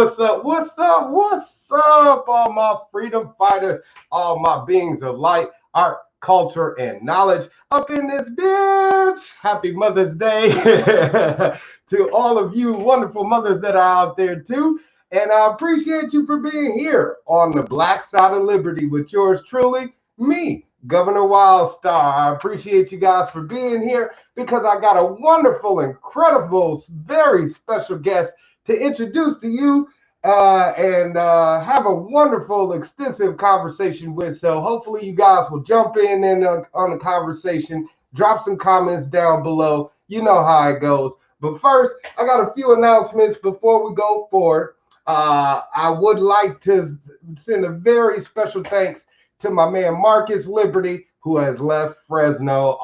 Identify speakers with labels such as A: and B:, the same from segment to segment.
A: What's up? What's up? What's up, all my freedom fighters, all my beings of light, art, culture, and knowledge up in this bitch. Happy Mother's Day to all of you wonderful mothers that are out there too. And I appreciate you for being here on the Black Side of Liberty with yours truly, me, Governor Wildstar. I appreciate you guys for being here because I got a wonderful, incredible, very special guest to introduce to you and have a wonderful, extensive conversation with. So hopefully you guys will jump in on the conversation, drop some comments down below. You know how it goes. But first, I got a few announcements before we go forward. I would like to send a very special thanks to my man Marcus Liberty, who has left Fresno.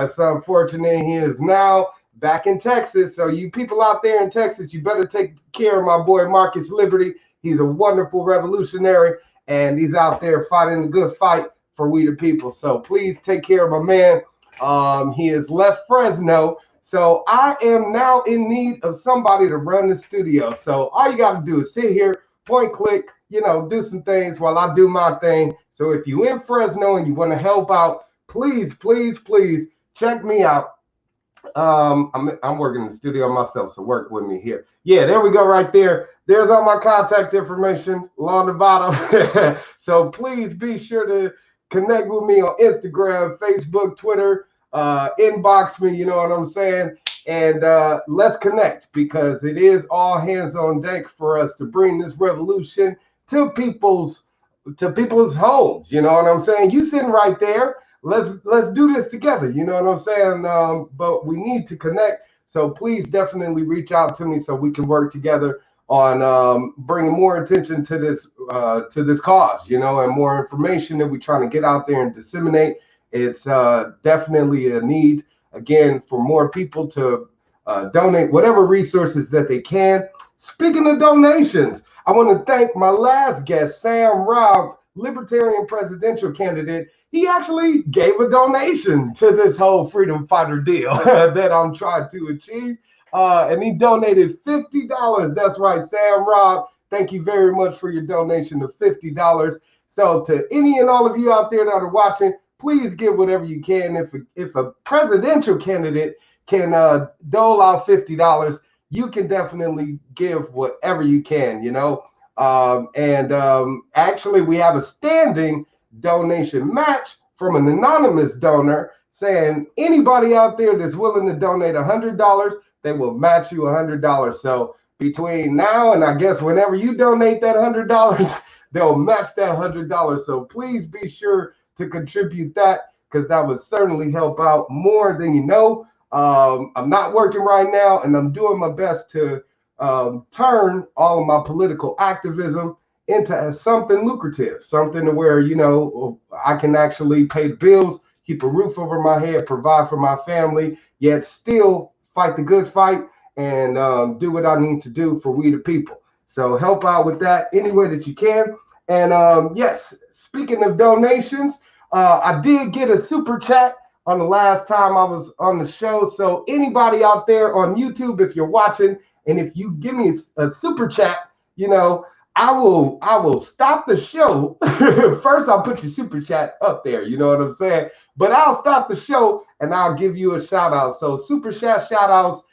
A: It's unfortunate. He is now back in Texas. So you people out there in Texas, you better take care of my boy Marcus Liberty. He's a wonderful revolutionary, and he's out there fighting a good fight for we the people. So please take care of my man. He has left Fresno. So I am now in need of somebody to run the studio. So all you got to do is sit here, point, click, do some things while I do my thing. So if you in Fresno and you want to help out, please, please, please check me out. I'm working in the studio myself, so work with me here. Yeah, there we go right there. There's all my contact information along the bottom. So please be sure to connect with me on Instagram, Facebook, Twitter, inbox me, you know what I'm saying? And let's connect, because it is all hands on deck for us to bring this revolution to people's homes. You know what I'm saying? You sitting right there. Let's do this together. You know what I'm saying? But we need to connect. So please definitely reach out to me so we can work together on bringing more attention to this cause, and more information that we're trying to get out there and disseminate. It's definitely a need, again, for more people to donate whatever resources that they can. Speaking of donations, I want to thank my last guest, Sam Robb, Libertarian presidential candidate. He actually gave a donation to this whole freedom fighter deal that I'm trying to achieve. And he donated $50. That's right, Sam Robb. Thank you very much for your donation of $50. So to any and all of you out there that are watching, please give whatever you can. If a presidential candidate can dole out $50, you can definitely give whatever you can, actually, we have a standing donation match from an anonymous donor saying anybody out there that's willing to donate $100, they will match you $100. So between now and I guess whenever you donate that $100, they'll match that $100. So please be sure to contribute that, because that would certainly help out more than you know. I'm not working right now, and I'm doing my best to turn all of my political activism into something lucrative, something to where, I can actually pay the bills, keep a roof over my head, provide for my family, yet still fight the good fight and do what I need to do for we the people. So help out with that any way that you can. And yes, speaking of donations, I did get a super chat on the last time I was on the show. So anybody out there on YouTube, if you're watching, and if you give me a super chat, I will stop the show. First, I'll put your super chat up there. You know what I'm saying? But I'll stop the show and I'll give you a shout out. So super chat shout outs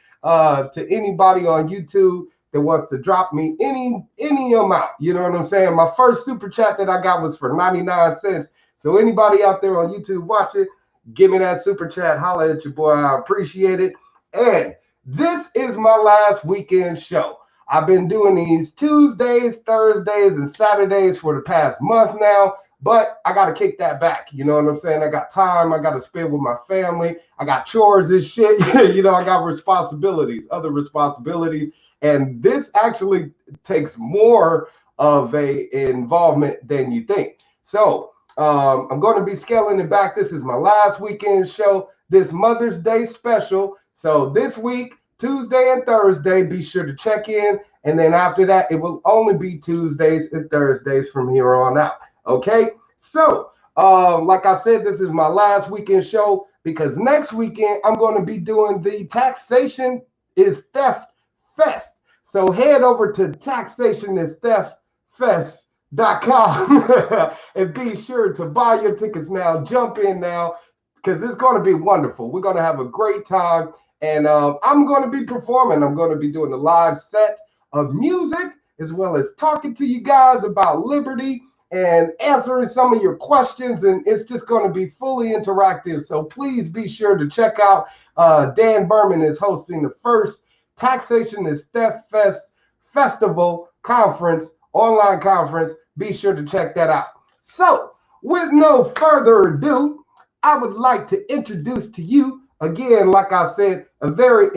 A: to anybody on YouTube that wants to drop me any amount. You know what I'm saying? My first super chat that I got was for 99 cents. So anybody out there on YouTube watching, give me that super chat. Holla at your boy. I appreciate it. And this is my last weekend show. I've been doing these Tuesdays, Thursdays, and Saturdays for the past month now, but I got to kick that back. You know what I'm saying? I got time. I got to spend with my family. I got chores and shit. I got responsibilities, other responsibilities. And this actually takes more of a involvement than you think. So I'm going to be scaling it back. This is my last weekend show, this Mother's Day special. So this week, Tuesday and Thursday, be sure to check in. And then after that, it will only be Tuesdays and Thursdays from here on out. Okay? So, like I said, this is my last weekend show, because next weekend, I'm going to be doing the Taxation is Theft Fest. So head over to taxationistheftfest.com and be sure to buy your tickets now. Jump in now because it's going to be wonderful. We're going to have a great time. And I'm going to be performing. I'm going to be doing a live set of music as well as talking to you guys about liberty and answering some of your questions. And it's just going to be fully interactive. So please be sure to check out. Dan Berman is hosting the first Taxation is Theft Fest Festival Conference, online conference. Be sure to check that out. So with no further ado, I would like to introduce to you, again, like I said, a very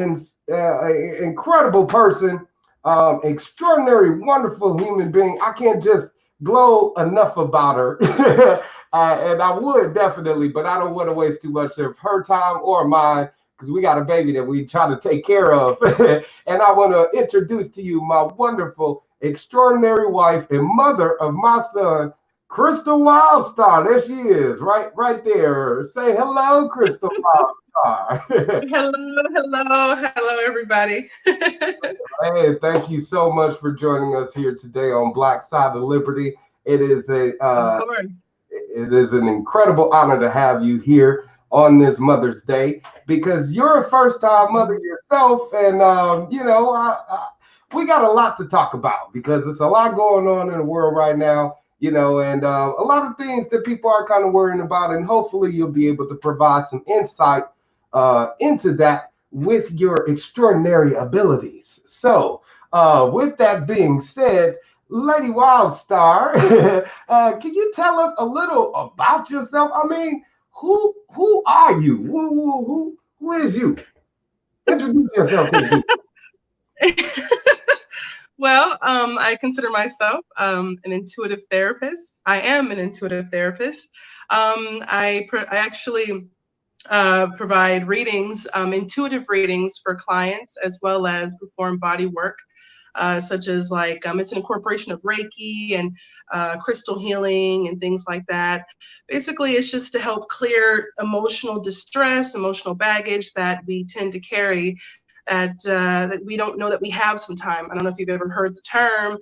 A: incredible person, extraordinary, wonderful human being. I can't just glow enough about her. And I would definitely, but I don't want to waste too much of her time or mine because we got a baby that we try to take care of. And I want to introduce to you my wonderful, extraordinary wife and mother of my son, Crystal Wildstar. There she is, right there. Say hello, Crystal Wildstar.
B: Hello, everybody.
A: Hey, thank you so much for joining us here today on Black Side of Liberty. It is an incredible honor to have you here on this Mother's Day because you're a first-time mother yourself, and we got a lot to talk about because there's a lot going on in the world right now. And a lot of things that people are kind of worrying about, and hopefully you'll be able to provide some insight into that with your extraordinary abilities. So with that being said, Lady Wildstar, can you tell us a little about yourself? I mean, who are you? Who is you? Introduce yourself to me.
B: Well, I consider myself an intuitive therapist. I am an intuitive therapist. I actually provide readings, intuitive readings for clients, as well as perform body work, such as it's an incorporation of Reiki and crystal healing and things like that. Basically, it's just to help clear emotional distress, emotional baggage that we tend to carry that we don't know that we have sometimes. I don't know if you've ever heard the term,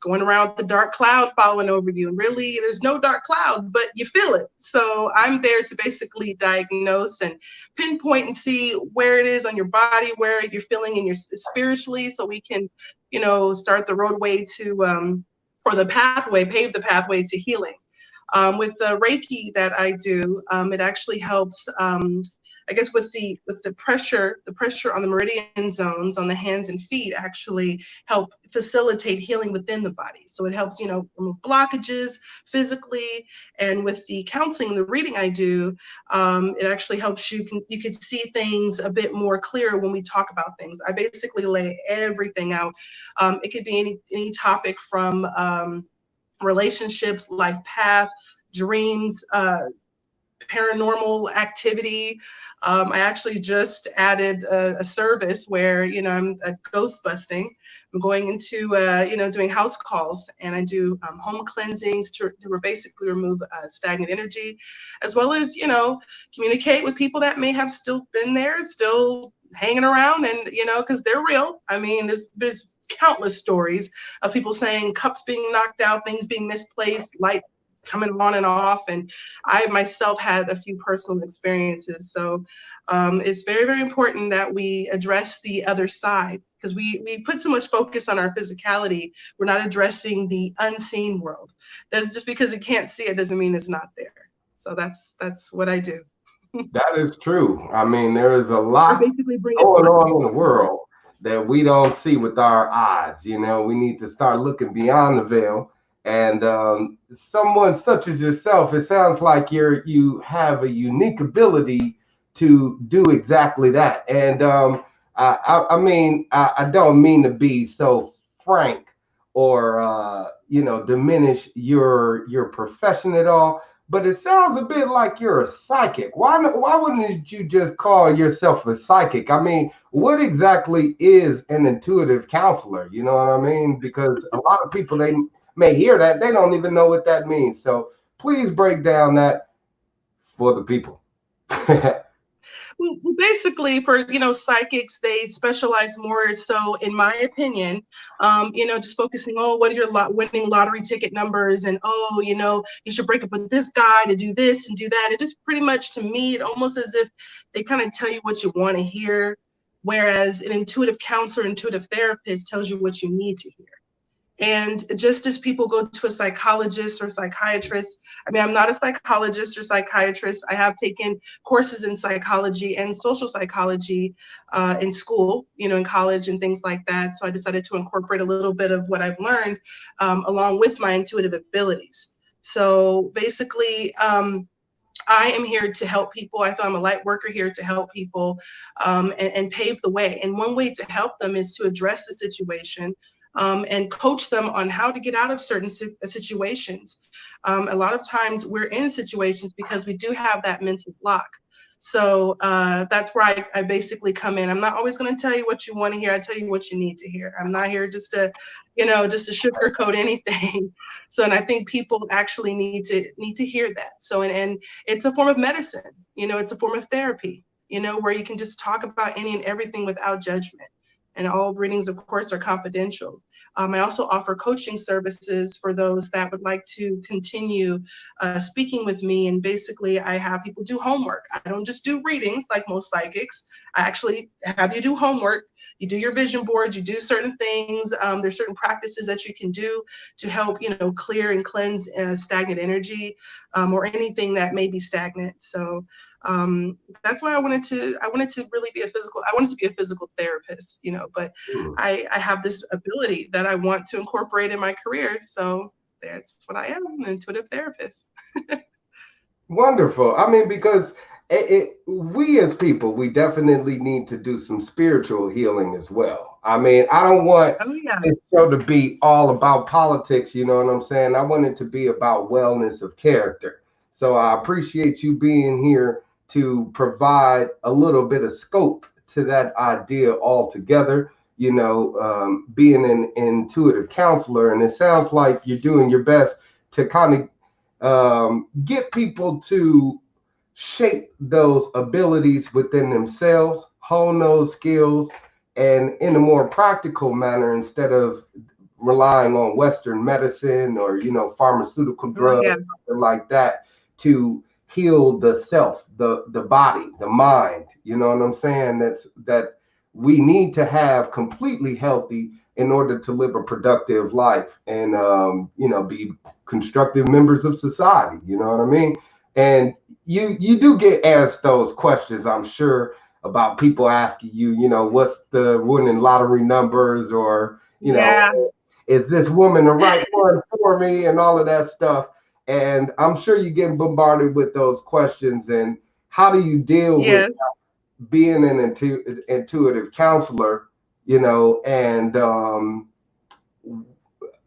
B: going around with the dark cloud following over you. And really, there's no dark cloud, but you feel it. So I'm there to basically diagnose and pinpoint and see where it is on your body, where you're feeling in your spiritually, so we can, start the roadway to, or the pathway, pave the pathway to healing. With the Reiki that I do, it actually helps, I guess with the pressure on the meridian zones on the hands and feet actually help facilitate healing within the body. So it helps, remove blockages physically. And with the counseling, the reading I do, it actually helps you can see things a bit more clear when we talk about things. I basically lay everything out. It could be any topic from relationships, life path, dreams, paranormal activity. I actually just added a service where, I'm ghost busting. I'm going into, doing house calls, and I do home cleansings to basically remove stagnant energy, as well as, communicate with people that may have still been there, still hanging around, and, because they're real. I mean, there's countless stories of people saying cups being knocked out, things being misplaced, light coming on and off, and I myself had a few personal experiences. So it's very, very important that we address the other side, because we put so much focus on our physicality. We're not addressing the unseen world. That's just because you can't see it doesn't mean it's not there. So that's what I do.
A: That is true. I mean, there is a lot going on in the world that we don't see with our eyes. We need to start looking beyond the veil. And someone such as yourself, it sounds like you have a unique ability to do exactly that. And I mean, I don't mean to be so frank or diminish your profession at all, but it sounds a bit like you're a psychic. Why wouldn't you just call yourself a psychic? I mean, what exactly is an intuitive counselor? You know what I mean? Because a lot of people, they may hear that, they don't even know what that means. So please break down that for the people.
B: Well, basically, for psychics, they specialize more so, in my opinion, just focusing on what are your winning lottery ticket numbers, and you should break up with this guy to do this and do that. It just pretty much, to me, it almost as if they kind of tell you what you want to hear, whereas an intuitive counselor, intuitive therapist tells you what you need to hear. And just as people go to a psychologist or psychiatrist, I mean, I'm not a psychologist or psychiatrist. I have taken courses in psychology and social psychology in school, in college and things like that. So I decided to incorporate a little bit of what I've learned along with my intuitive abilities. So basically, I am here to help people. I feel I'm a light worker here to help people and pave the way. And one way to help them is to address the situation and coach them on how to get out of certain situations. A lot of times we're in situations because we do have that mental block. So that's where I basically come in. I'm not always going to tell you what you want to hear. I tell you what you need to hear. I'm not here just to sugarcoat anything. So, and I think people actually need to hear that. So, and it's a form of medicine. It's a form of therapy. Where you can just talk about any and everything without judgment. And all readings, of course, are confidential. I also offer coaching services for those that would like to continue speaking with me. And basically, I have people do homework. I don't just do readings like most psychics. I actually have you do homework. You do your vision board. You do certain things. There's certain practices that you can do to help, clear and cleanse stagnant energy or anything that may be stagnant. So that's why I wanted to really be I wanted to be a physical therapist, but I have this ability that I want to incorporate in my career. So that's what I am, an intuitive therapist.
A: Wonderful. I mean, because we as people, we definitely need to do some spiritual healing as well. I mean, I don't want this show to be all about politics, you know what I'm saying? I want it to be about wellness of character. So I appreciate you being here to provide a little bit of scope to that idea altogether, being an intuitive counselor. And it sounds like you're doing your best to kind of get people to shape those abilities within themselves, hone those skills, and in a more practical manner, instead of relying on Western medicine or, pharmaceutical drugs, something like that, to heal the self, the body, the mind. You know what I'm saying? That we need to have completely healthy in order to live a productive life and be constructive members of society. You know what I mean? And you do get asked those questions, I'm sure, about people asking you, what's the winning lottery numbers, or is this woman the right one for me, and all of that stuff. And I'm sure you're getting bombarded with those questions. And how do you deal with being an intuitive counselor, and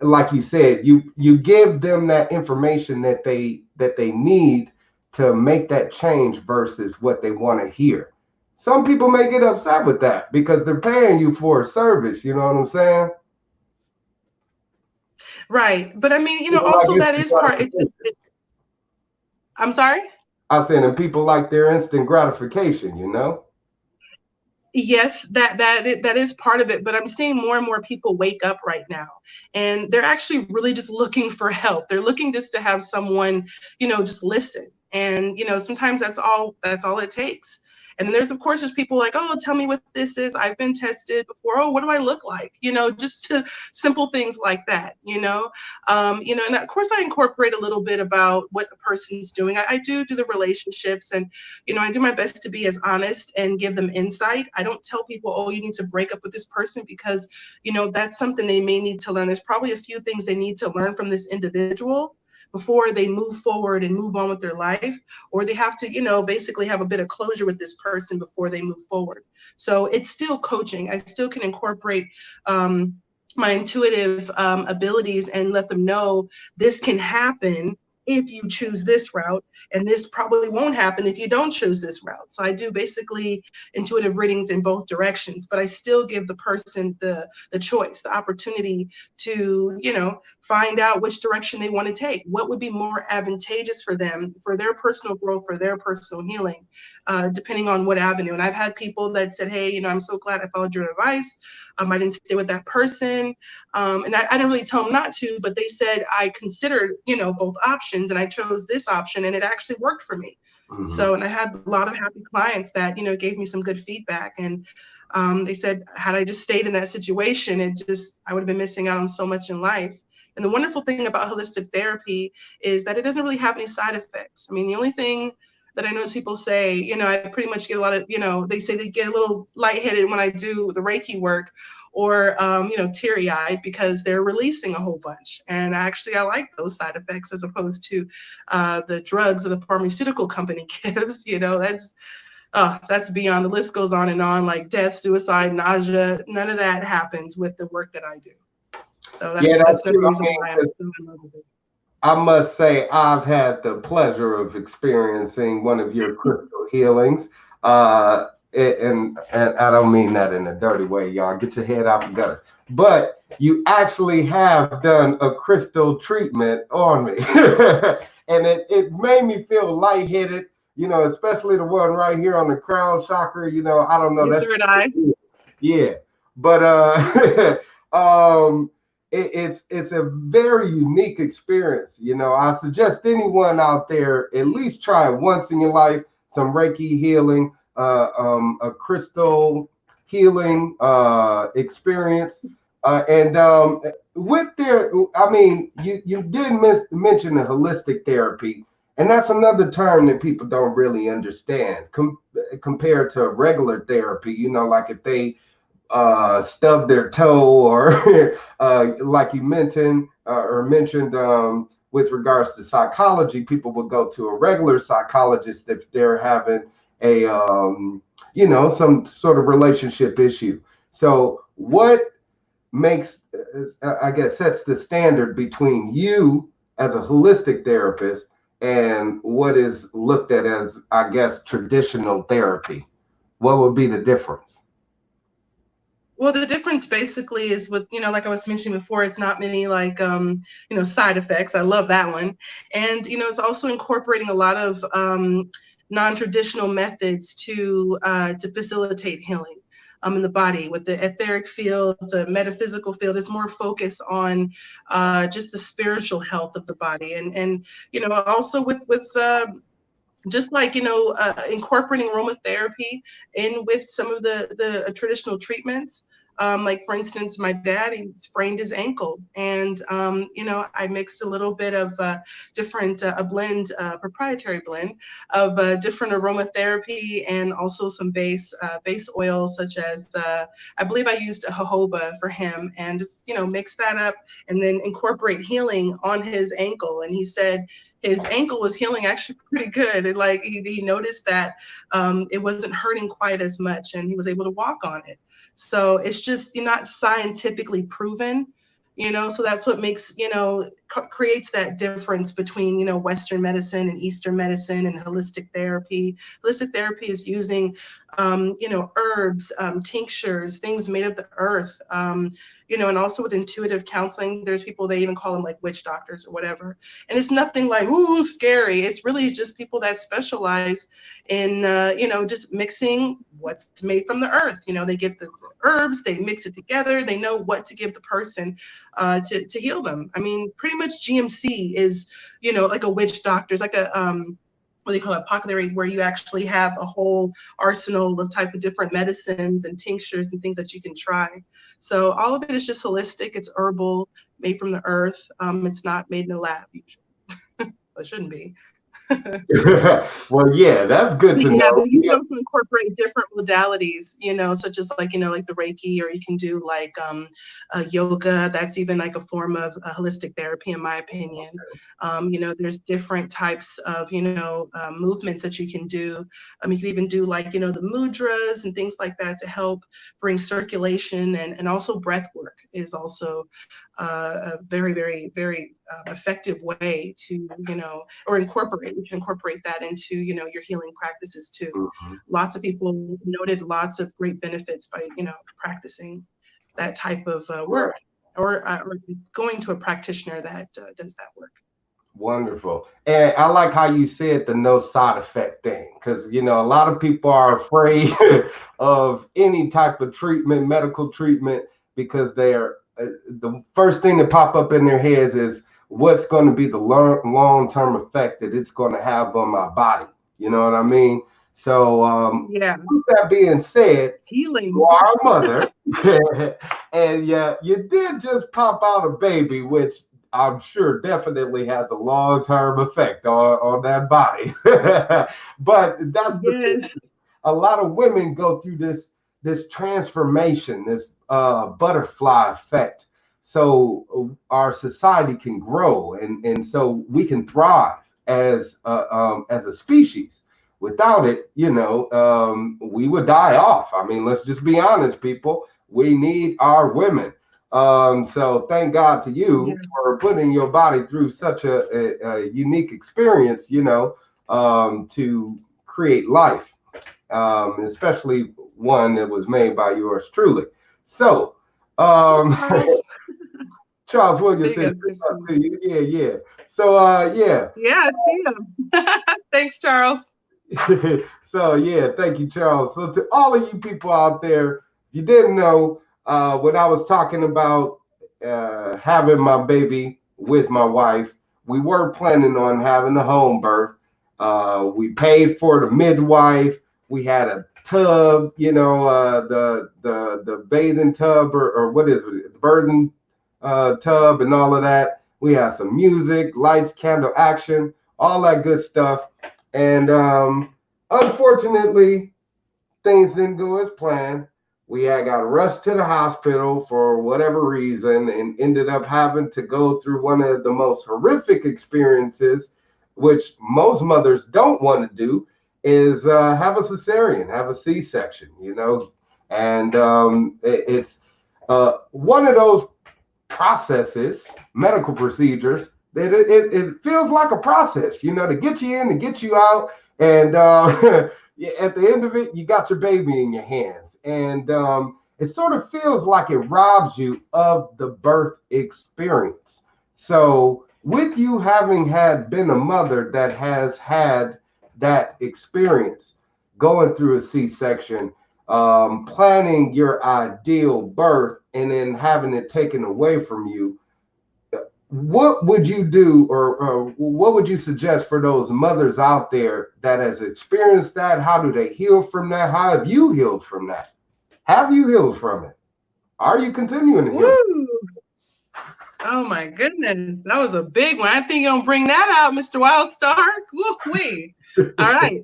A: like you said, you give them that information that they need to make that change versus what they want to hear. Some people may get upset with that because they're paying you for a service. You know what I'm saying?
B: Right. But I mean, also that is part. I'm sorry?
A: I said, and people like their instant gratification,
B: Yes, that is part of it, but I'm seeing more and more people wake up right now, and they're actually really just looking for help. They're looking just to have someone, just listen. And, sometimes that's all it takes. And then there's people like, oh, tell me what this is. I've been tested before. Oh, what do I look like? Just simple things like that, and of course I incorporate a little bit about what the person's doing. I do the relationships, and, I do my best to be as honest and give them insight. I don't tell people, oh, you need to break up with this person, because, that's something they may need to learn. There's probably a few things they need to learn from this individual before they move forward and move on with their life, or they have to, basically have a bit of closure with this person before they move forward. So it's still coaching. I still can incorporate my intuitive abilities and let them know this can happen if you choose this route, and this probably won't happen if you don't choose this route. So I do basically intuitive readings in both directions, but I still give the person the choice, the opportunity to, you know, find out which direction they want to take, what would be more advantageous for them, for their personal growth, for their personal healing, depending on what avenue. And I've had people that said, hey, you know, I'm so glad I followed your advice. I didn't stay with that person. And I didn't really tell them not to, but they said, I considered, you know, both options, and I chose this option, and it actually worked for me. Mm-hmm. So, and I had a lot of happy clients that, you know, gave me some good feedback. And they said, had I just stayed in that situation, I would have been missing out on so much in life. And the wonderful thing about holistic therapy is that it doesn't really have any side effects. I mean, the only thing that I notice people say, you know, I pretty much get a lot of, you know, they say they get a little lightheaded when I do the Reiki work, or, you know, teary-eyed because they're releasing a whole bunch. And actually, I like those side effects as opposed to the drugs that the pharmaceutical company gives. You know, that's beyond. The list goes on and on, like death, suicide, nausea. None of that happens with the work that I do. So that's the reason why I'm doing it.
A: I must say, I've had the pleasure of experiencing one of your crystal healings. And I don't mean that in a dirty way, y'all. Get your head out the gutter. But you actually have done a crystal treatment on me. And it made me feel lightheaded, you know, especially the one right here on the crown chakra. You know, I don't know. That's
B: third eye.
A: Yeah. But it's a very unique experience. You know, I suggest anyone out there at least try it once in your life, some Reiki healing, a crystal healing experience. And with their, I mean, you did mention the holistic therapy, and that's another term that people don't really understand compared to regular therapy. You know, like if they stub their toe, or like you mentioned with regards to psychology, people would go to a regular psychologist if they're having a you know, some sort of relationship issue. So what makes, I guess, sets the standard between you as a holistic therapist and what is looked at as, I guess, traditional therapy? What would be the difference?
B: Well, the difference basically is with, you know, like I was mentioning before, it's not many like, you know, side effects. I love that one. And, you know, it's also incorporating a lot of non-traditional methods to facilitate healing in the body. With the etheric field, the metaphysical field is more focused on just the spiritual health of the body. And you know, also with just like, you know, incorporating aromatherapy in with some of the traditional treatments. Like, for instance, my dad, he sprained his ankle, and, you know, I mixed a little bit of different, a blend, proprietary blend of different aromatherapy, and also some base oils, such as, I believe I used a jojoba for him, and just, you know, mix that up and then incorporate healing on his ankle. And he said his ankle was healing actually pretty good. And like he noticed that it wasn't hurting quite as much, and he was able to walk on it. So it's just, you're not scientifically proven, you know, so that's what makes, you know, creates that difference between, you know, Western medicine and Eastern medicine and holistic therapy. Holistic therapy is using, you know, herbs, tinctures, things made of the earth, you know, and also with intuitive counseling, there's people, they even call them like witch doctors or whatever. And it's nothing like, ooh, scary. It's really just people that specialize in, you know, just mixing what's made from the earth. You know, they get the herbs, they mix it together, they know what to give the person to heal them. I mean, pretty much GMC is, you know, like a witch doctor. It's like a, what they call it, apothecary, where you actually have a whole arsenal of type of different medicines and tinctures and things that you can try. So all of it is just holistic. It's herbal, made from the earth. It's not made in a lab usually. It shouldn't be.
A: Well, yeah, that's good to know.
B: But you can also incorporate different modalities, you know, such as like, you know, like the Reiki, or you can do like yoga. That's even like a form of holistic therapy, in my opinion. You know, there's different types of, you know, movements that you can do. You can even do like, you know, the mudras and things like that to help bring circulation, and also breath work is also very, very, very effective way to, you know, or incorporate that into, you know, your healing practices too.
A: Mm-hmm.
B: Lots of people noted lots of great benefits by, you know, practicing that type of work, or going to a practitioner that does that work.
A: Wonderful. And I like how you said the no side effect thing, because, you know, a lot of people are afraid of any type of treatment, medical treatment, because they're the first thing that pop up in their heads is what's going to be the long-term effect that it's going to have on my body. You know what I mean? So
B: yeah.
A: With that being said,
B: healing.
A: You are a mother, and yeah, you did just pop out a baby, which I'm sure definitely has a long-term effect on that body. But that's the thing. A lot of women go through this transformation, this butterfly effect, so our society can grow, and so we can thrive as a species. Without it, you know, we would die off. I mean, let's just be honest, people. We need our women. So thank God to you for putting your body through such a unique experience, you know, to create life, especially one that was made by yours truly. So, Charles Williams, yeah. So, yeah.
B: Yeah, I see him. Thanks, Charles.
A: So yeah, thank you, Charles. So to all of you people out there, you didn't know when I was talking about having my baby with my wife, we were planning on having a home birth. We paid for the midwife. We had a tub, you know, the bathing tub, or what is it, the birthing tub, and all of that. We had some music, lights, candle action, all that good stuff. And unfortunately, things didn't go as planned. We had got rushed to the hospital for whatever reason and ended up having to go through one of the most horrific experiences, which most mothers don't want to do, is have a cesarean, have a C-section, you know. And it's one of those processes, medical procedures, it feels like a process, you know, to get you in, to get you out, and at the end of it, you got your baby in your hands, and it sort of feels like it robs you of the birth experience. So, with you having been a mother that has had that experience, going through a C-section, planning your ideal birth, and then having it taken away from you, what would you do, or what would you suggest for those mothers out there that has experienced that? How do they heal from that? How have you healed from that? Have you healed from it? Are you continuing to heal?
B: Oh my goodness, that was a big one. I think you're gonna bring that out, Mr. Wildstar. Woo-wee. All right.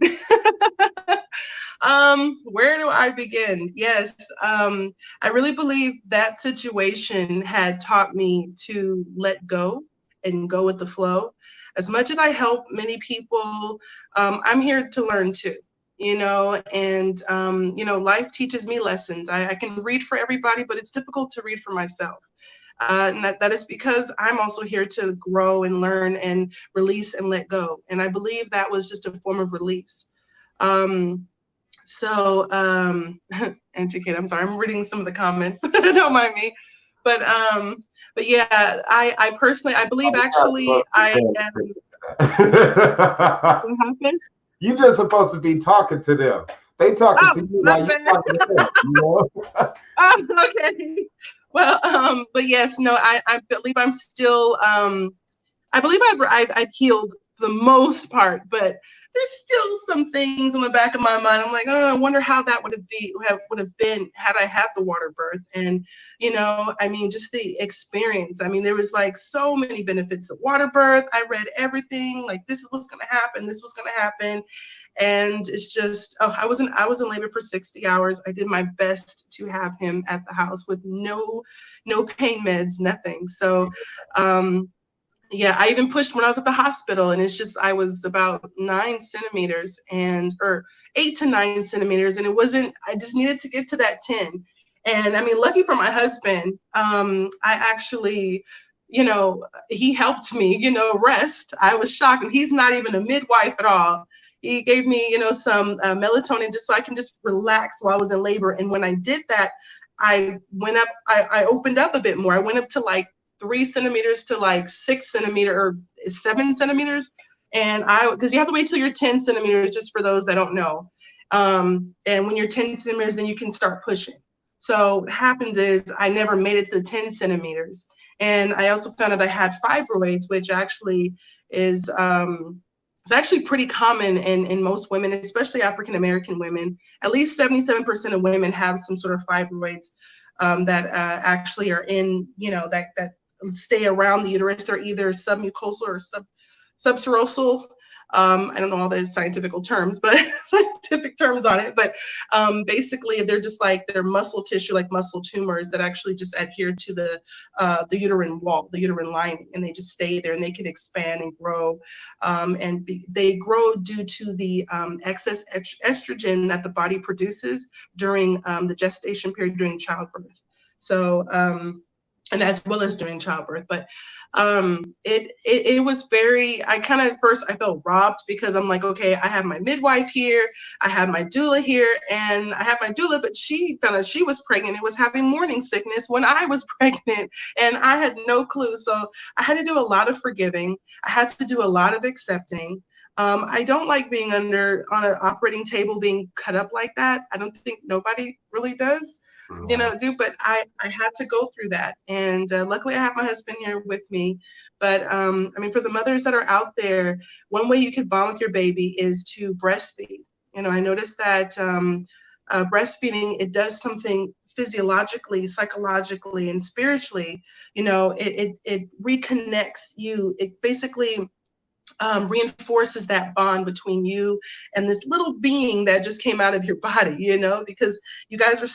B: Where do I begin? Yes, I really believe that situation had taught me to let go and go with the flow. As much as I help many people, I'm here to learn too, you know, and, you know, life teaches me lessons. I can read for everybody, but it's difficult to read for myself. And that is because I'm also here to grow and learn and release and let go. And I believe that was just a form of release. Educate, I'm sorry, I'm reading some of the comments. Don't mind me. But yeah, I personally, I believe actually I am. What happened?
A: You're just supposed to be talking to them. They talking to you like you're talking to them, you know?
B: Oh, okay. Well, but yes, no, I believe I'm still, I believe I've healed for the most part, but there's still some things in the back of my mind. I'm like, oh, I wonder how that would have been had I had the water birth. And, you know, I mean, just the experience. I mean, there was like so many benefits of water birth. I read everything, like this is what's going to happen. This was going to happen. And it's just, oh, I was in labor for 60 hours. I did my best to have him at the house with no pain meds, nothing. So, yeah, I even pushed when I was at the hospital, and it's just, I was about 9 centimeters or 8 to 9 centimeters. And it wasn't, I just needed to get to that 10. And I mean, lucky for my husband, I actually he helped me, rest. I was shocked. And he's not even a midwife at all. He gave me, some melatonin just so I can just relax while I was in labor. And when I did that, I went up, I opened up a bit more. I went up to like 3 centimeters to like 6 centimeter or 7 centimeters. And because you have to wait till you're 10 centimeters, just for those that don't know. And when you're 10 centimeters, then you can start pushing. So what happens is I never made it to the 10 centimeters. And I also found out I had fibroids, which actually is it's actually pretty common in most women, especially African-American women. At least 77% of women have some sort of fibroids that actually are in, that stay around the uterus. They're either submucosal or subserosal. I don't know all the scientific terms, but scientific terms on it. But basically, they're just like they're muscle tissue, like muscle tumors that actually just adhere to the uterine wall, the uterine lining, and they just stay there, and they can expand and grow. They grow due to the excess estrogen that the body produces during the gestation period during childbirth. So and as well as during childbirth. But it was very, I felt robbed, because I'm like, okay, I have my midwife here, I have my doula here, and I have my doula, but she found out she was pregnant and was having morning sickness when I was pregnant, and I had no clue. So I had to do a lot of forgiving. I had to do a lot of accepting. I don't like being on an operating table being cut up like that. I don't think nobody really does. But I had to go through that. And luckily I have my husband here with me. But for the mothers that are out there, one way you can bond with your baby is to breastfeed. I noticed that breastfeeding, it does something physiologically, psychologically, and spiritually. It reconnects you. It basically reinforces that bond between you and this little being that just came out of your body, because you guys were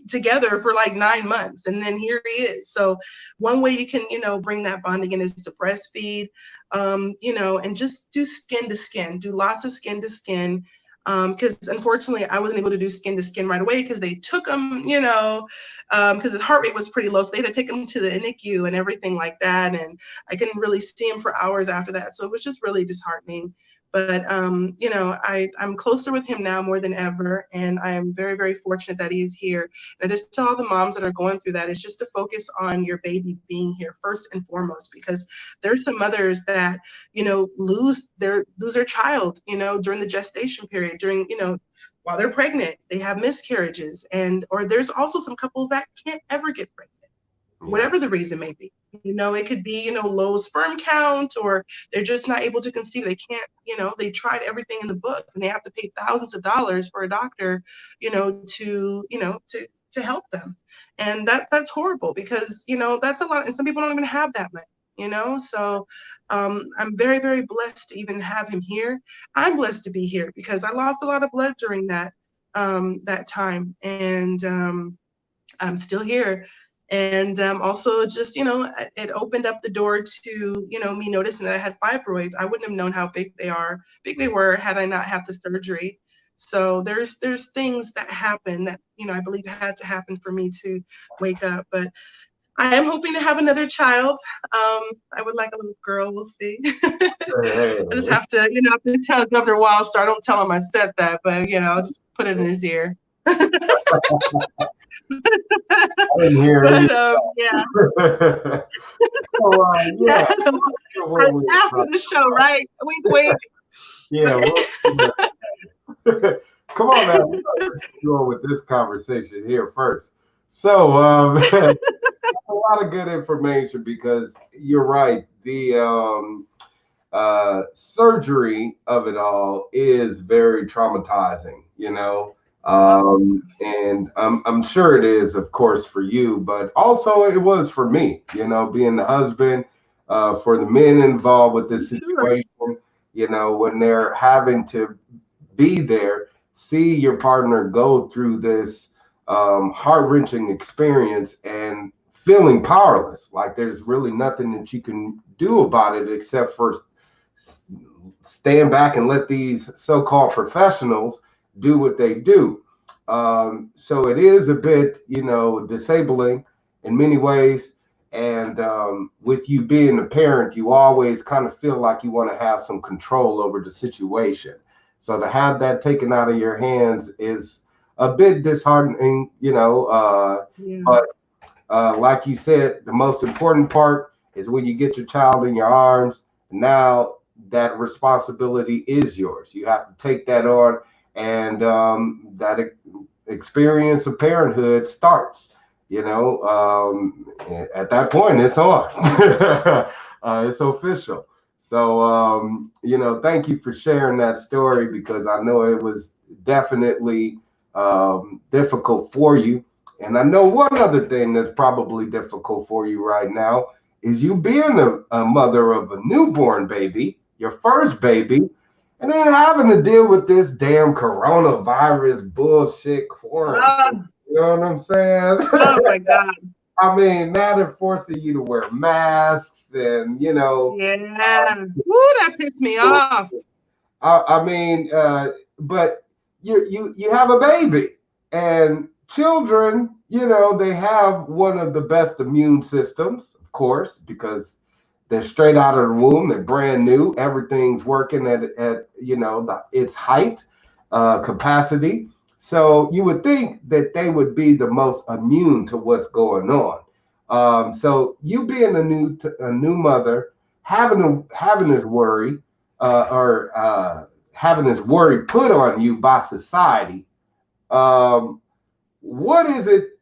B: together for like 9 months, and then here he is. So one way you can, bring that bond again is to breastfeed, and just do skin to skin, do lots of skin to skin. Because unfortunately I wasn't able to do skin to skin right away, because they took him, because his heart rate was pretty low. So they had to take him to the NICU and everything like that. And I couldn't really see him for hours after that. So it was just really disheartening. But, I'm closer with him now more than ever. And I am very, very fortunate that he is here. And I just tell all the moms that are going through that, is just to focus on your baby being here first and foremost, because there's some mothers that, lose their child, during the gestation period, during, while they're pregnant, they have miscarriages. Or there's also some couples that can't ever get pregnant, whatever the reason may be. It could be, low sperm count, or they're just not able to conceive. They can't, they tried everything in the book, and they have to pay thousands of dollars for a doctor, to help them. And that's horrible, because, that's a lot. And some people don't even have that money, so I'm very, very blessed to even have him here. I'm blessed to be here because I lost a lot of blood during that time. And I'm still here. And also just, it opened up the door to, me noticing that I had fibroids. I wouldn't have known how big they were had I not had the surgery. So there's things that happen that, I believe had to happen for me to wake up. But I am hoping to have another child. I would like a little girl. We'll see. I just have to, have to tell Governor Wildstar. Don't tell him I said that, but, I'll just put it in his ear.
A: I didn't hear it.
B: Yeah.
A: So, yeah.
B: After the show, right? Wink, wink.
A: Yeah. Come on, man. We're going with this conversation here first. So, a lot of good information, because you're right. The surgery of it all is very traumatizing, and I'm sure it is, of course, for you, but also it was for me, being the husband, for the men involved with this situation, when they're having to be there, see your partner go through this heart-wrenching experience and feeling powerless, like there's really nothing that you can do about it except for stand back and let these so-called professionals do what they do. So it is a bit, disabling in many ways. And with you being a parent, you always kind of feel like you want to have some control over the situation. So to have that taken out of your hands is a bit disheartening,
B: Yeah.
A: but like you said, the most important part is when you get your child in your arms. Now that responsibility is yours. You have to take that on, and that experience of parenthood starts. At that point, it's on. It's official. So, thank you for sharing that story, because I know it was definitely difficult for you. And I know one other thing that's probably difficult for you right now is you being a mother of a newborn baby, your first baby, and then having to deal with this damn coronavirus bullshit quarantine. You know what I'm saying?
B: Oh my God.
A: I mean, now they're forcing you to wear masks, and
B: Yeah. Woo, that pissed me off.
A: I mean, but you have a baby, and children, they have one of the best immune systems, of course, because they're straight out of the womb. They're brand new. Everything's working at its height capacity. So you would think that they would be the most immune to what's going on. So you being a new mother, having this worry, or having this worry put on you by society. What is it,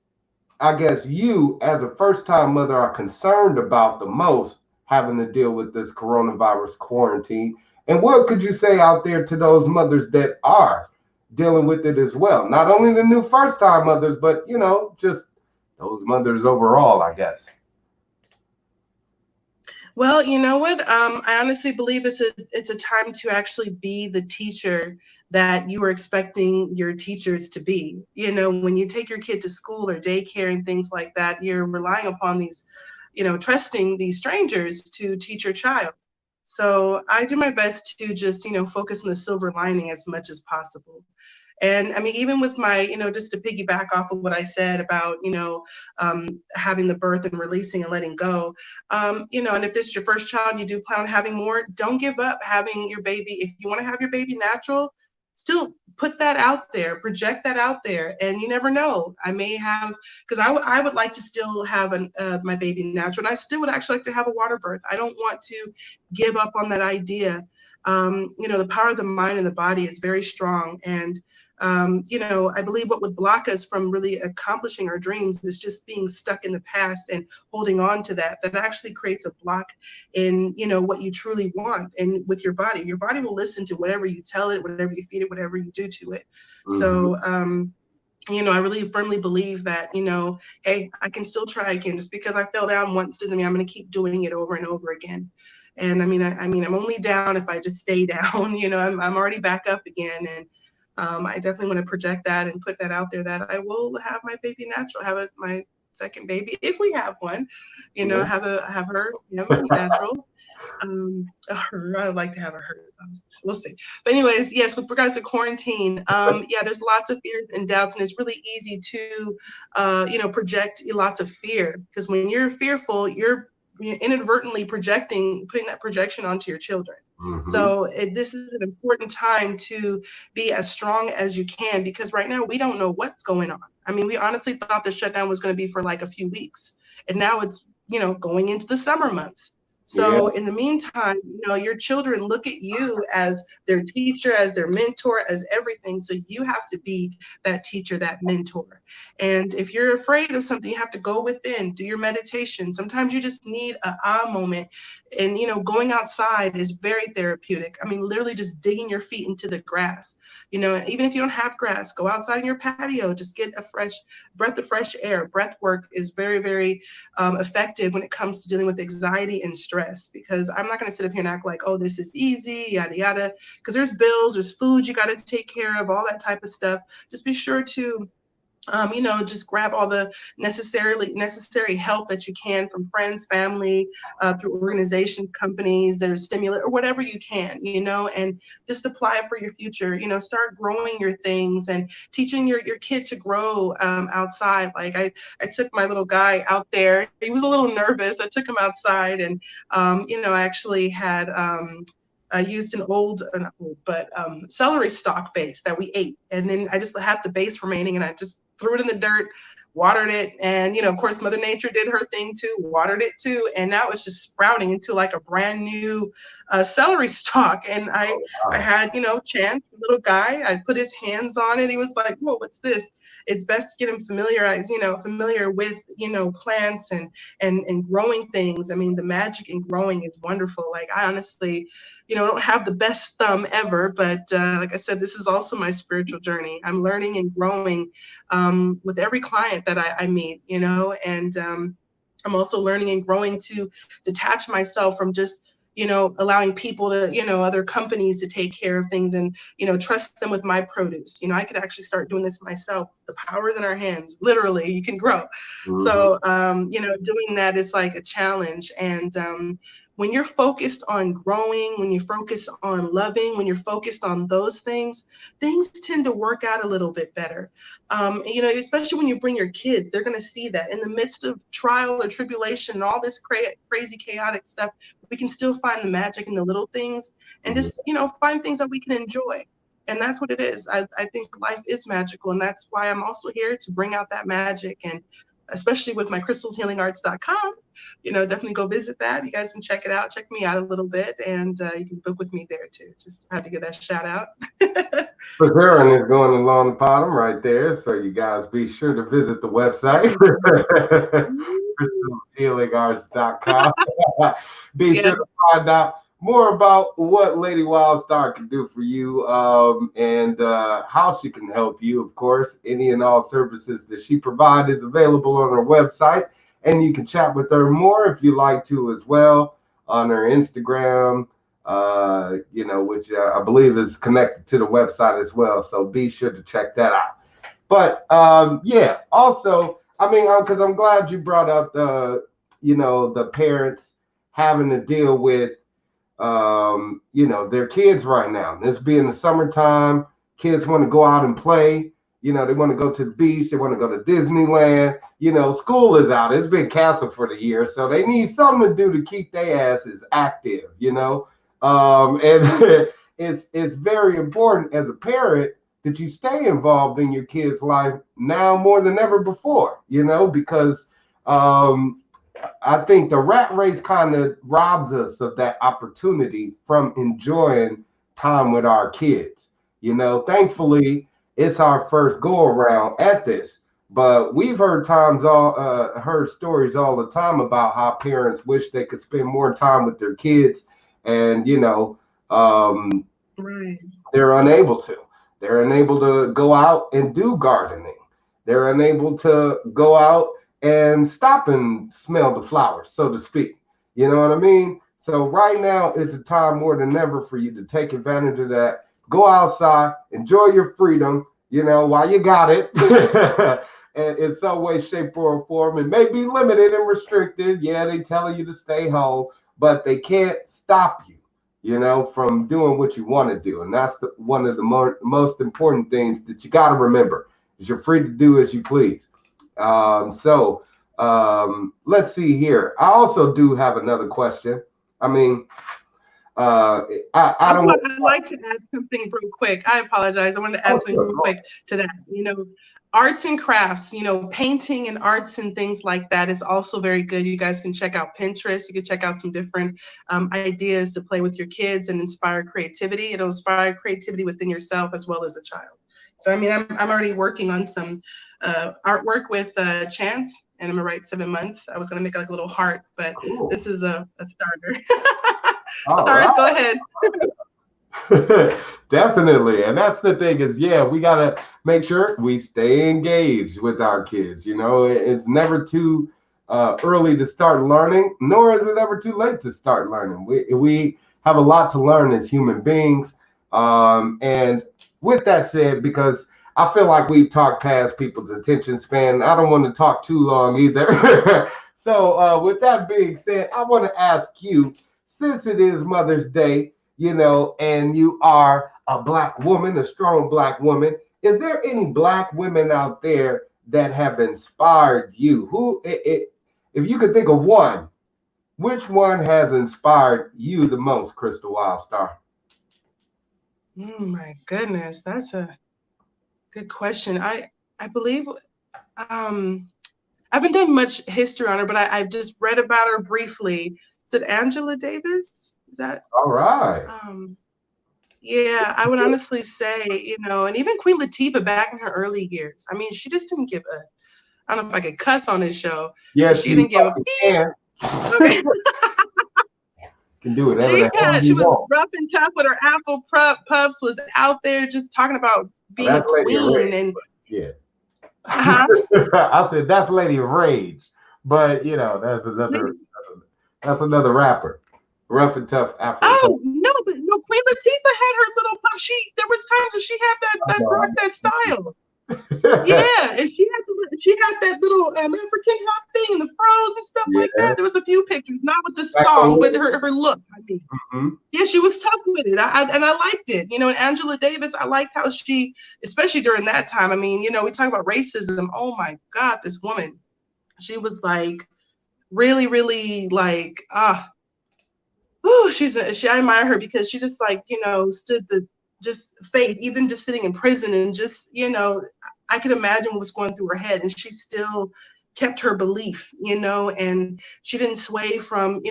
A: I guess, you as a first-time mother are concerned about the most, having to deal with this coronavirus quarantine? And what could you say out there to those mothers that are dealing with it as well? Not only the new first-time mothers, but, just those mothers overall, I guess.
B: Well, you know what? I honestly believe it's a time to actually be the teacher that you were expecting your teachers to be. When you take your kid to school or daycare and things like that, you're relying upon these, trusting these strangers to teach your child. So I do my best to just, focus on the silver lining as much as possible. And I mean, even with my, just to piggyback off of what I said about, having the birth and releasing and letting go, and if this is your first child, you do plan on having more, don't give up having your baby. If you want to have your baby natural, still put that out there, project that out there. And you never know, I may have, because I would like to still have my baby natural, and I still would actually like to have a water birth. I don't want to give up on that idea. The power of the mind and the body is very strong. And I believe what would block us from really accomplishing our dreams is just being stuck in the past and holding on to that. That actually creates a block in, what you truly want. And with your body will listen to whatever you tell it, whatever you feed it, whatever you do to it. Mm-hmm. So, I really firmly believe that, hey, I can still try again. Just because I fell down once doesn't mean I'm going to keep doing it over and over again. And I mean, I'm only down if I just stay down. I'm already back up again. And I definitely want to project that and put that out there that I will have my baby natural, have my second baby if we have one. Have her natural. I would like to have her. We'll see. But anyways, yes, with regards to quarantine, there's lots of fears and doubts, and it's really easy to, project lots of fear, because when you're fearful, you're inadvertently putting that projection onto your children. Mm-hmm. So this is an important time to be as strong as you can, because right now we don't know what's going on. I mean, we honestly thought the shutdown was going to be for like a few weeks, and now it's, going into the summer months. So in the meantime, your children look at you as their teacher, as their mentor, as everything. So you have to be that teacher, that mentor. And if you're afraid of something, you have to go within, do your meditation. Sometimes you just need an aha moment. And, going outside is very therapeutic. I mean, literally just digging your feet into the grass. Even if you don't have grass, go outside in your patio, just get a fresh breath of fresh air. Breath work is very, very effective when it comes to dealing with anxiety and stress, because I'm not going to sit up here and act like, oh, this is easy, yada, yada, because there's bills, there's food you got to take care of, all that type of stuff. Just be sure to You know, just grab all the necessary help that you can from friends, family, through organizations, companies, or stimulate, or whatever you can, you know, and just apply it for your future. You know, start growing your things and teaching your kid to grow outside. Like I took my little guy out there. He was a little nervous. I took him outside, and you know, I actually had I used an not old, but celery stalk base that we ate. And then I just had the base remaining, and I just threw it in the dirt, watered it. And, you know, of course, Mother Nature did her thing too, watered it too. And now it's just sprouting into like a brand new celery stalk. And I had, you know, Chance, little guy, I put his hands on it. He was like, whoa, what's this? It's best to get him familiar with, you know, plants and growing things. I mean, the magic in growing is wonderful. Like, I honestly, you know, don't have the best thumb ever, but like I said, this is also my spiritual journey. I'm learning and growing with every client that I meet, you know, and I'm also learning and growing to detach myself from just, you know, allowing people to, you know, other companies to take care of things and, you know, trust them with my produce. You know, I could actually start doing this myself. The power is in our hands. Literally, you can grow. So, you know, doing that is like a challenge. And when you're focused on growing, when you're focused on loving, when you're focused on those things tend to work out a little bit better. You know, especially when you bring your kids, they're going to see that in the midst of trial or tribulation and all this crazy, chaotic stuff, we can still find the magic in the little things and just, you know, find things that we can enjoy. And that's what it is. I think life is magical. And that's why I'm also here to bring out that magic. And especially with my crystalshealingarts.com, you know, definitely go visit that. You guys can check it out, check me out a little bit, and you can book with me there too. Just had to give that shout out.
A: For sure, and it's going along the bottom right there. So you guys be sure to visit the website, crystalhealingarts.com. Be sure to find out more about what Lady Wildstar can do for you, and how she can help you. Of course, any and all services that she provides is available on her website, and you can chat with her more if you like to as well on her Instagram, you know, which I believe is connected to the website as well. So be sure to check that out. But yeah, also, I mean, because I'm glad you brought up the, you know, the parents having to deal with, you know, their kids right now. This being the summertime, kids want to go out and play. You know, they want to go to the beach. They want to go to Disneyland. You know, school is out. It's been canceled for the year. So they need something to do to keep their asses active, you know. And it's very important as a parent that you stay involved in your kid's life now more than ever before, you know, because I think the rat race kind of robs us of that opportunity from enjoying time with our kids. You know, thankfully, it's our first go around at this, but we've heard heard stories all the time about how parents wish they could spend more time with their kids, and you know, they're unable to. They're unable to go out and do gardening. They're unable to go out and stop and smell the flowers, so to speak. You know what I mean? So right now is a time more than ever for you to take advantage of that. Go outside, enjoy your freedom, you know, while you got it. And in some way, shape, or form. It may be limited and restricted. Yeah, they telling you to stay home, but they can't stop you, you know, from doing what you want to do. And that's one of the most important things that you got to remember is you're free to do as you please. So let's see here. I also do have another question. I mean, I'd
B: like to add something real quick. I apologize. I wanted to add something real quick to that. You know, arts and crafts, you know, painting and arts and things like that is also very good. You guys can check out Pinterest. You can check out some different ideas to play with your kids and inspire creativity. It'll inspire creativity within yourself as well as a child. So, I mean, I'm already working on some artwork with Chance, and I'm gonna write 7 months. I was gonna make like a little heart, but this is a starter. Sorry, go ahead.
A: Definitely. And that's the thing is, yeah, we got to make sure we stay engaged with our kids. You know, it's never too early to start learning, nor is it ever too late to start learning. We have a lot to learn as human beings. And with that said, because I feel like we've talked past people's attention span. I don't want to talk too long either. So with that being said, I want to ask you, since it is Mother's Day, and you are a Black woman, a strong Black woman, is there any Black women out there that have inspired you? If you could think of one, which one has inspired you the most, Crystal Wildstar?
B: Oh my goodness, that's a good question. I believe I haven't done much history on her, but I've just read about her briefly. Is it Angela Davis? Is that
A: all right?
B: Yeah, I would honestly say, and even Queen Latifah back in her early years. I mean, she just didn't give a. I don't know if I could cuss on this show.
A: Yes,
B: she didn't give a beep. Okay.
A: Can do it.
B: She was rough and tough with her apple puffs. Was out there just talking about being a queen and
A: yeah. I said that's Lady of Rage, but that's another rapper. Rough and tough Afro.
B: Oh no, but no, Queen Latifah had her little puff. There was times when she had that style. Yeah, and she had that little African hat thing and the froze and stuff like that. There was a few pictures, not with the song, but her look. I mean, yeah, she was tough with it. And I liked it. And Angela Davis, I liked how she, especially during that time. I mean, we talk about racism. Oh my God, this woman, she was like really, really like I admire her because she just like stood the faith, even just sitting in prison and just I could imagine what was going through her head, and she still kept her belief, and she didn't sway from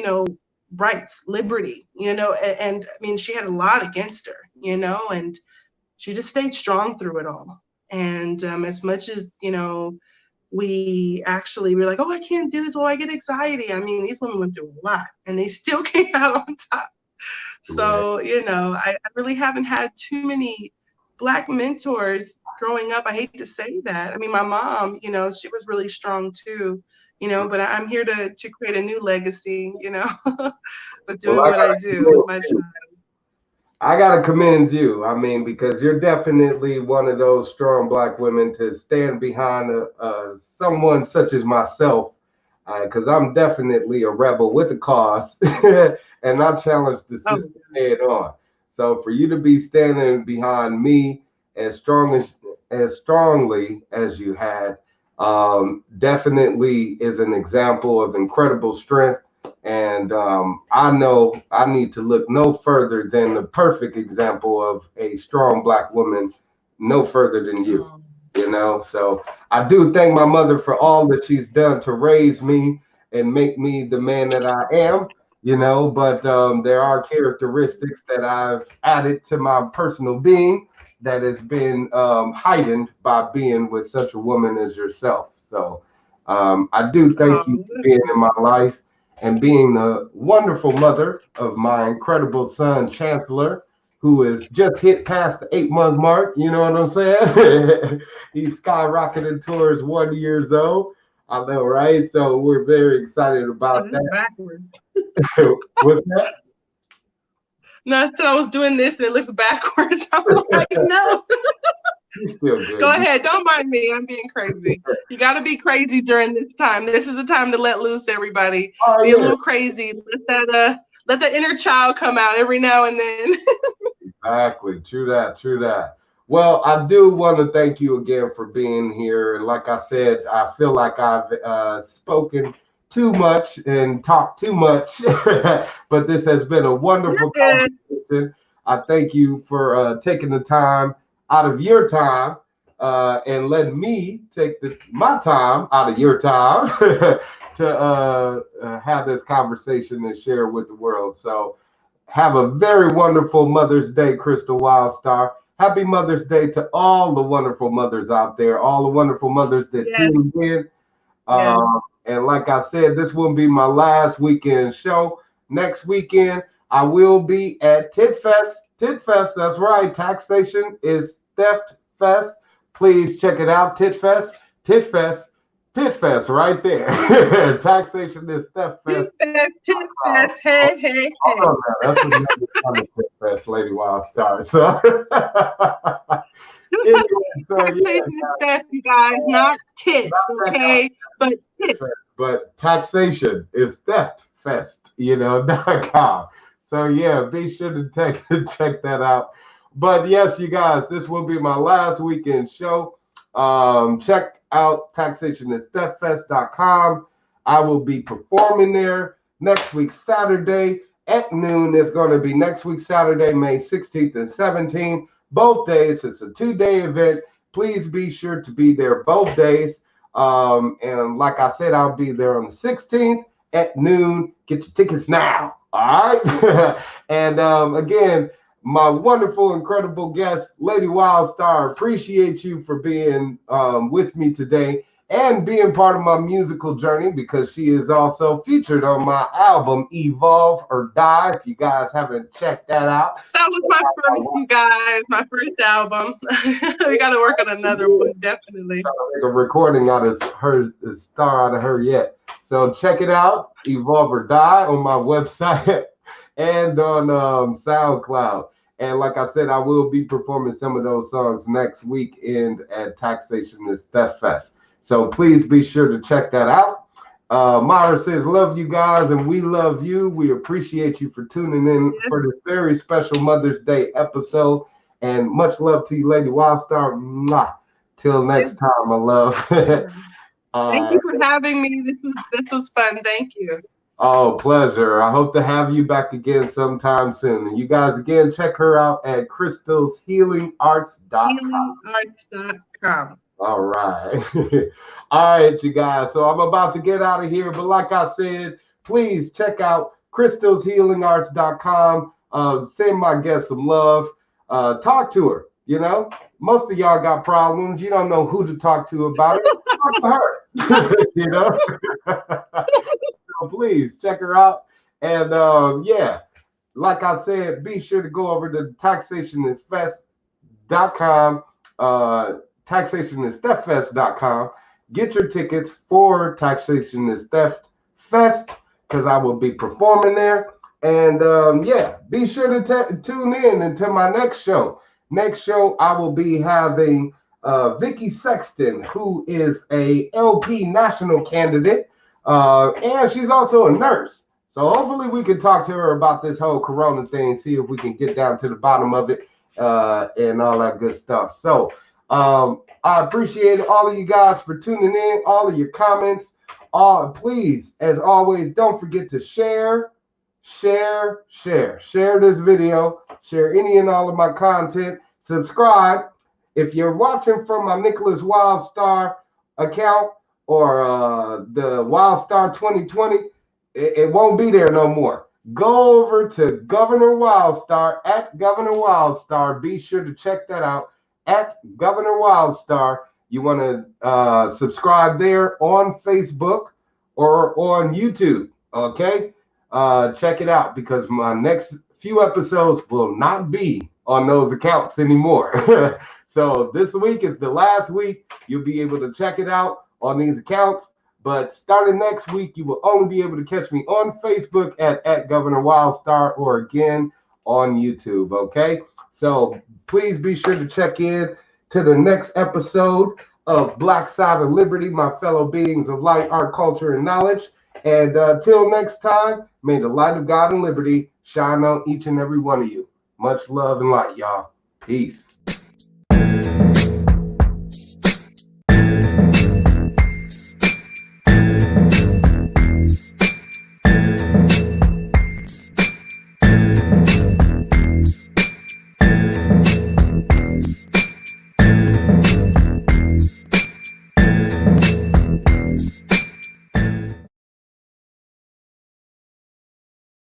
B: rights, liberty, and I mean she had a lot against her, and she just stayed strong through it all. And as much as we were like, oh, I can't do this, oh, I get anxiety. I mean, these women went through a lot and they still came out on top. So, I really haven't had too many Black mentors growing up. I hate to say that. I mean, my mom, she was really strong too, but I'm here to create a new legacy, but doing what I do with my child.
A: I got to commend you. I mean, because you're definitely one of those strong Black women to stand behind someone such as myself, because I'm definitely a rebel with a cause, and I challenge the system head on. So for you to be standing behind me as strongly as you had, definitely is an example of incredible strength. And I know I need to look no further than the perfect example of a strong Black woman, no further than you, So I do thank my mother for all that she's done to raise me and make me the man that I am, but there are characteristics that I've added to my personal being that has been heightened by being with such a woman as yourself. So I do thank you for being in my life and being the wonderful mother of my incredible son, Chancellor, who has just hit past the 8-month mark. You know what I'm saying? He's skyrocketing towards 1 year old. I know, right? So we're very excited about that.
B: Backwards.
A: What's that?
B: No, I said I was doing this and it looks backwards. I'm like, no. Go ahead. Don't mind me. I'm being crazy. You got to be crazy during this time. This is a time to let loose, everybody. Be a little crazy. Let the inner child come out every now and then.
A: Exactly. True that. Well, I do want to thank you again for being here. And like I said, I feel like I've spoken too much and talked too much, but this has been a wonderful conversation. I thank you for taking the time out of your time and letting me take my time out of your time to have this conversation and share with the world. So have a very wonderful Mother's Day, Crystal Wildstar. Happy Mother's Day to all the wonderful mothers out there, all the wonderful mothers that tuned in. And like I said, this will be my last weekend show. Next weekend, I will be at Tit Fest. Tit Fest, that's right. Taxation is Theft Fest. Please check it out. Tit Fest, Tit Fest, Tit Fest, right there. Taxation is Theft Fest.
B: Tit Fest, hey, hey, hey.
A: That's another kind of Tit Fest, Lady Wildstar. So Anyway, so
B: Taxation is theft, you guys, not tits, okay? But tits.
A: But taxation is theftfest.com. So yeah, be sure to check that out. But yes, you guys, this will be my last weekend show. Check out taxationistheftfest.com. I will be performing there next week, Saturday at noon. It's going to be next week, Saturday, May 16th and 17th. Both days. It's a 2-day event. Please be sure to be there both days. And like I said, I'll be there on the 16th at noon. Get your tickets now. All right. And again, my wonderful, incredible guest, Lady Wildstar. Appreciate you for being with me today and being part of my musical journey, because she is also featured on my album, Evolve or Die. If you guys haven't checked that out.
B: That was my first, you guys, my first album. We got to work on another one, definitely.
A: A recording out of her, the star out of her yet. So check it out, Evolve or Die, on my website and on SoundCloud. And like I said, I will be performing some of those songs next weekend at Taxation is Theft Fest. So please be sure to check that out. Myra says, love you guys, and we love you. We appreciate you for tuning in for this very special Mother's Day episode. And much love to you, Lady Wildstar. Mwah. Till next time, my love.
B: Thank you for having me. This was fun. Thank you.
A: Oh, pleasure. I hope to have you back again sometime soon. And you guys, again, check her out at crystalshealingarts.com.
B: Healingarts.com.
A: All right. All right, you guys. So I'm about to get out of here. But like I said, please check out crystalshealingarts.com. Send my guest some love. Talk to her. You know, most of y'all got problems. You don't know who to talk to about it. Talk to her. You know? So please check her out. And yeah, like I said, be sure to go over to taxationisfest.com. taxationistheftfest.com. Get your tickets for Taxation is Theft Fest, because I will be performing there. And yeah, be sure to tune in until my next show. Next show, I will be having Vicky Sexton, who is a LP national candidate, and she's also a nurse. So hopefully we can talk to her about this whole corona thing, see if we can get down to the bottom of it and all that good stuff. So I appreciate all of you guys for tuning in, all of your comments. Please, as always, don't forget to share this video, share any and all of my content, subscribe. If you're watching from my Nicholas Wildstar account or the Wildstar 2020, it won't be there no more. Go over to Governor Wildstar, at Governor Wildstar. Be sure to check that out, at Governor Wildstar. You want to subscribe there on Facebook or on YouTube, okay? Check it out, because my next few episodes will not be on those accounts anymore. So this week is the last week. You'll be able to check it out on these accounts. But starting next week, you will only be able to catch me on Facebook at Governor Wildstar, or again on YouTube, okay? So please be sure to check in to the next episode of Black Side of Liberty, my fellow beings of light, art, culture, and knowledge. And till next time, may the light of God and liberty shine on each and every one of you. Much love and light, y'all. Peace.